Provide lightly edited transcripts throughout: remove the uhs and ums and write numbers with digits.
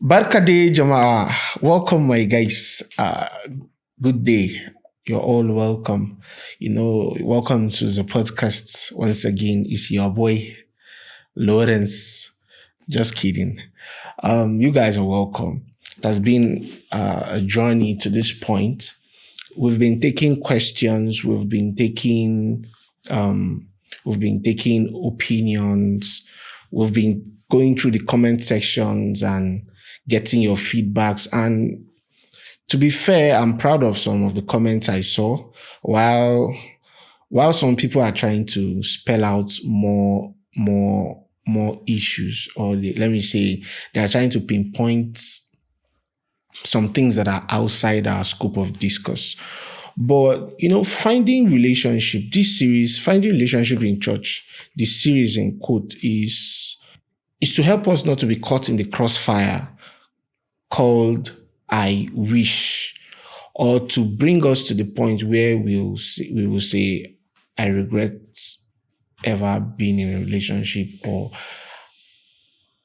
Barkade Jama'a. Welcome, my guys. Good day. You're all welcome. Welcome to the podcast. Once again, it's your boy, Lawrence. Just kidding. You guys are welcome. It has been a journey to this point. We've been taking questions. We've been taking opinions. We've been going through the comment sections and getting your feedbacks. And to be fair, I'm proud of some of the comments I saw. While some people are trying to spell out more issues, or let me say, they are trying to pinpoint some things that are outside our scope of discourse. But finding relationship in church, this series in quote is to help us not to be caught in the crossfire called I wish, or to bring us to the point where we will say, I regret ever being in a relationship, or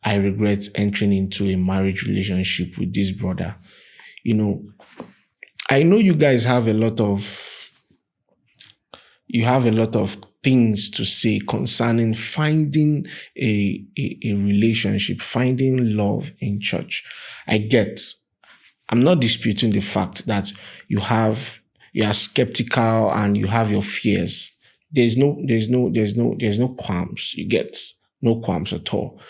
I regret entering into a marriage relationship with this brother. I know you have a lot of things to say concerning finding a relationship, finding love in church. I'm not disputing the fact that you are skeptical and you have your fears. There's no qualms. You get no qualms at all.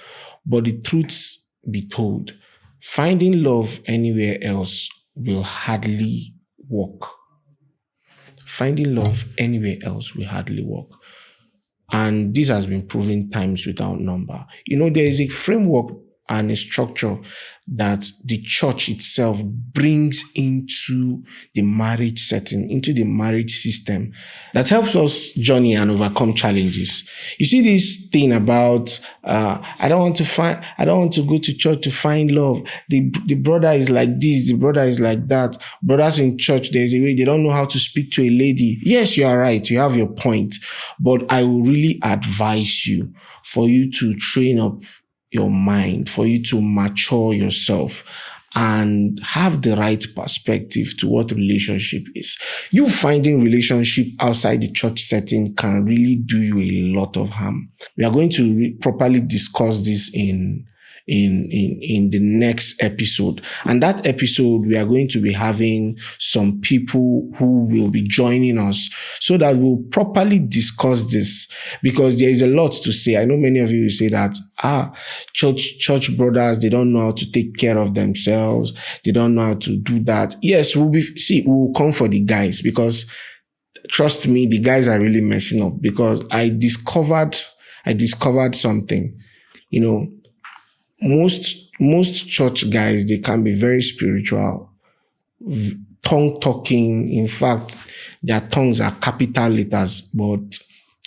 But the truth be told, finding love anywhere else will hardly work. Finding love anywhere else will hardly work. And this has been proven times without number. There is a framework and a structure that the church itself brings into the marriage setting, into the marriage system, that helps us journey and overcome challenges. You see this thing about I don't want to go to church to find love. The brother is like this, the brother is like that. Brothers in church, there's a way they don't know how to speak to a lady. Yes, you are right, you have your point, but I will really advise you for you to train up your mind, for you to mature yourself and have the right perspective to what relationship is. You finding relationship outside the church setting can really do you a lot of harm. We are going to properly discuss this in the next episode. And that episode, we are going to be having some people who will be joining us so that we'll properly discuss this, because there is a lot to say. I know many of you will say that, church brothers, they don't know how to take care of themselves. They don't know how to do that. Yes, we'll come for the guys, because trust me, the guys are really messing up, because I discovered something. Most church guys, they can be very spiritual, tongue talking. In fact, their tongues are capital letters, but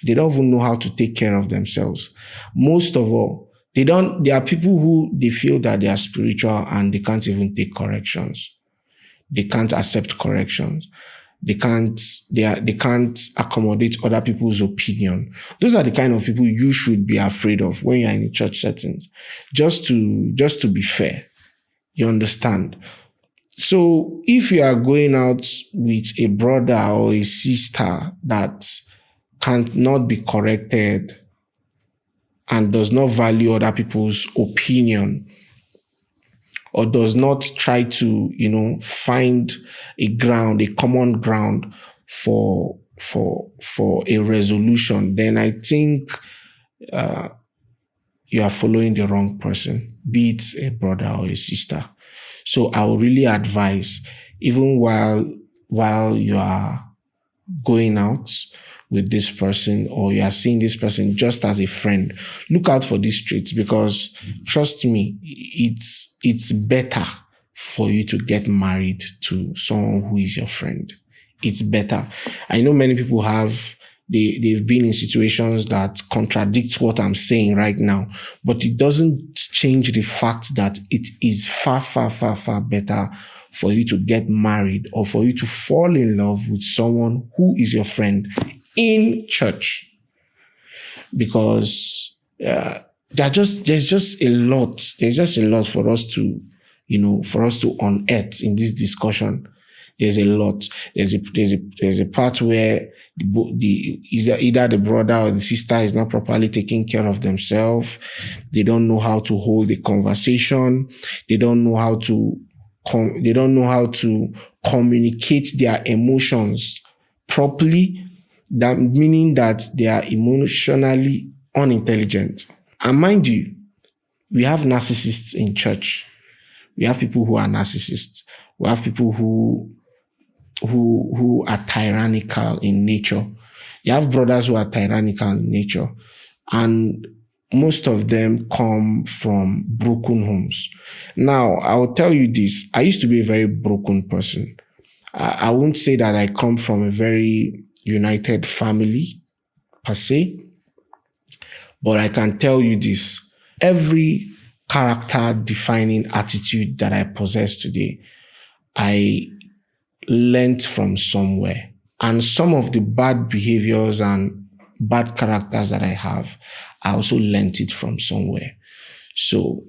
they don't even know how to take care of themselves. Most of all, there are people who they feel that they are spiritual and they can't even take corrections. They can't accept corrections. They can't accommodate other people's opinion. Those are the kind of people you should be afraid of when you're in a church settings. Just to be fair. You understand? So if you are going out with a brother or a sister that cannot be corrected and does not value other people's opinion, or does not try to, find a common ground for a resolution, then I think you are following the wrong person, be it a brother or a sister. So I would really advise, even while you are going out with this person, or you are seeing this person just as a friend, look out for these traits, because trust me, it's better for you to get married to someone who is your friend. It's better. I know many people they've been in situations that contradict what I'm saying right now, but it doesn't change the fact that it is far, far, far, far better for you to get married, or for you to fall in love with someone who is your friend in church. Because there's just a lot for us to for us to unearth in this discussion. There's a lot. There's a part where either the brother or the sister is not properly taking care of themselves. They don't know how to hold a conversation. They don't know how to communicate their emotions properly. That meaning that they are emotionally unintelligent. And mind you, we have narcissists in church. We have people who are narcissists. We have people who are tyrannical in nature. You have brothers who are tyrannical in nature. And most of them come from broken homes. Now, I will tell you this. I used to be a very broken person. I won't say that I come from a very united family, per se. But I can tell you this. Every character-defining attitude that I possess today, I learned from somewhere. And some of the bad behaviors and bad characters that I have, I also learned it from somewhere. So,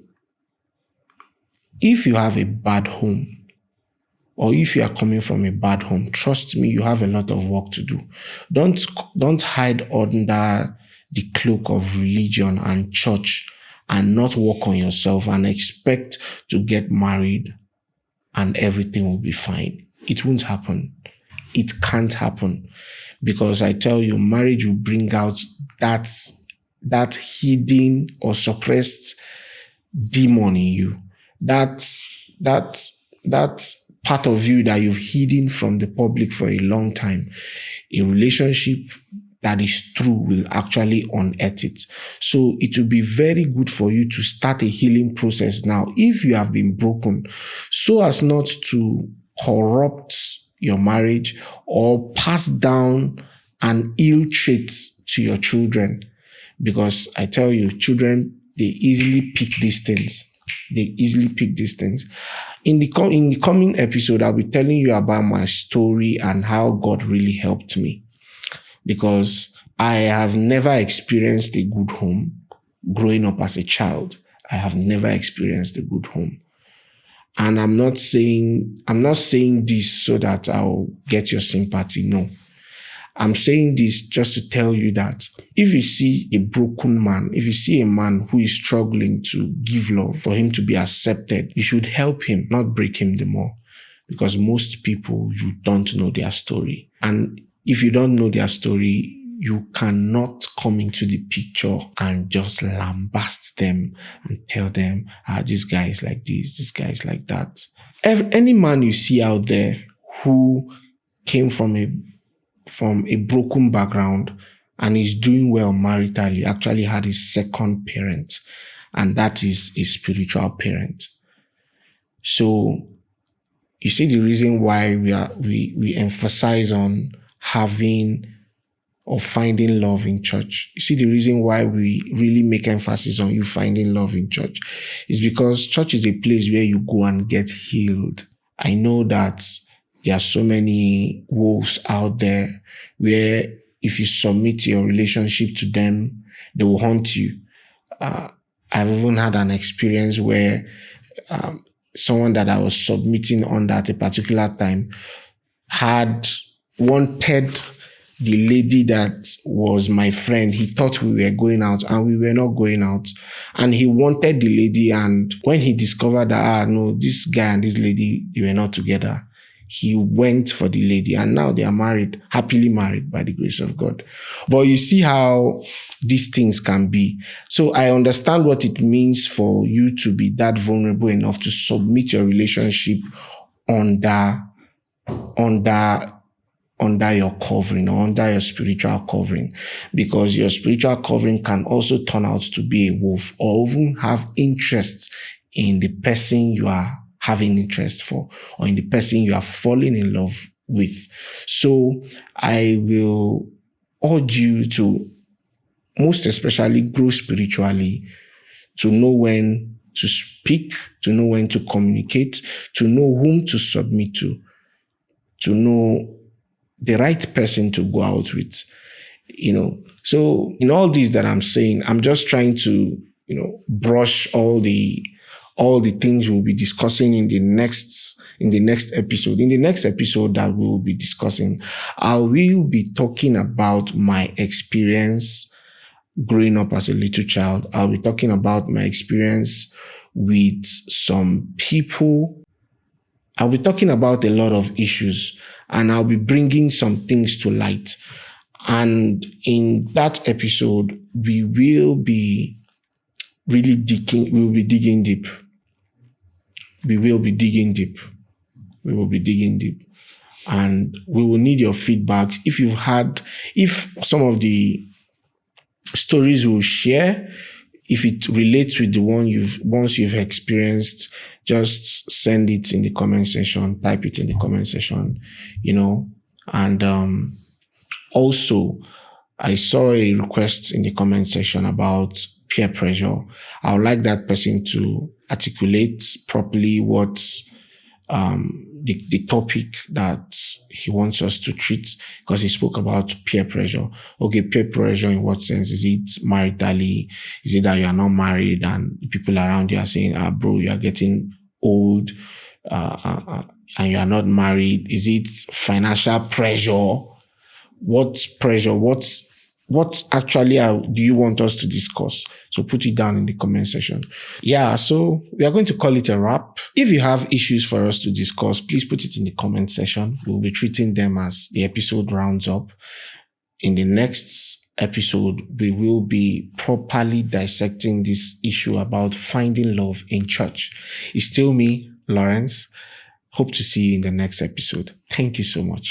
if you have a bad home, or if you are coming from a bad home, trust me, you have a lot of work to do. Don't hide under the cloak of religion and church and not work on yourself and expect to get married and everything will be fine. It won't happen. It can't happen. Because I tell you, marriage will bring out that hidden or suppressed demon in you. That part of you that you've hidden from the public for a long time. A relationship that is true will actually unearth it. So it will be very good for you to start a healing process now if you have been broken, so as not to corrupt your marriage or pass down an ill trait to your children. Because I tell you, children, they easily pick these things. In the coming episode, I'll be telling you about my story and how God really helped me. Because I have never experienced a good home growing up as a child. I have never experienced a good home. And I'm not saying this so that I'll get your sympathy. No. I'm saying this just to tell you that if you see a broken man, if you see a man who is struggling to give love, for him to be accepted, you should help him, not break him the more. Because most people, you don't know their story. And if you don't know their story, you cannot come into the picture and just lambast them and tell them, this guy is like this guy is like that. Any man you see out there who came from a broken background and is doing well maritally actually had his second parent, and that is a spiritual parent. So you see the reason why we emphasize on having or finding love in church. You see the reason why we really make emphasis on you finding love in church is because church is a place where you go and get healed. I know that there are so many wolves out there where if you submit your relationship to them, they will haunt you. I've even had an experience where someone that I was submitting under at a particular time had wanted the lady that was my friend. He thought we were going out and we were not going out. And he wanted the lady, and when he discovered that, no, this guy and this lady, they were not together, he went for the lady, and now they are married, happily married by the grace of God. But you see how these things can be. So I understand what it means for you to be that vulnerable enough to submit your relationship under your covering or under your spiritual covering, because your spiritual covering can also turn out to be a wolf or even have interest in the person you are having interest for or in the person you are falling in love with. So I will urge you to most especially grow spiritually, to know when to speak, to know when to communicate, to know whom to submit to know the right person to go out with, So in all these that I'm saying, I'm just trying to, brush all the all the things we'll be discussing in the next episode. In the next episode that we will be discussing, I will be talking about my experience growing up as a little child. I'll be talking about my experience with some people. I'll be talking about a lot of issues, and I'll be bringing some things to light. And in that episode, we will be digging deep. We will be digging deep. And we will need your feedbacks. If some of the stories we'll share, if it relates with the one once you've experienced, just send it in the comment section, type it in the comment section, and also, I saw a request in the comment section about peer pressure. I would like that person to articulate properly what the topic that he wants us to treat, because he spoke about peer pressure. Okay, peer pressure in what sense? Is it maritally? Is it that you are not married and people around you are saying, bro, you are getting old and you are not married? Is it financial pressure? What pressure? What actually do you want us to discuss? So put it down in the comment section. Yeah, so we are going to call it a wrap. If you have issues for us to discuss, please put it in the comment section. We'll be treating them as the episode rounds up. In the next episode, we will be properly dissecting this issue about finding love in church. It's still me, Lawrence. Hope to see you in the next episode. Thank you so much.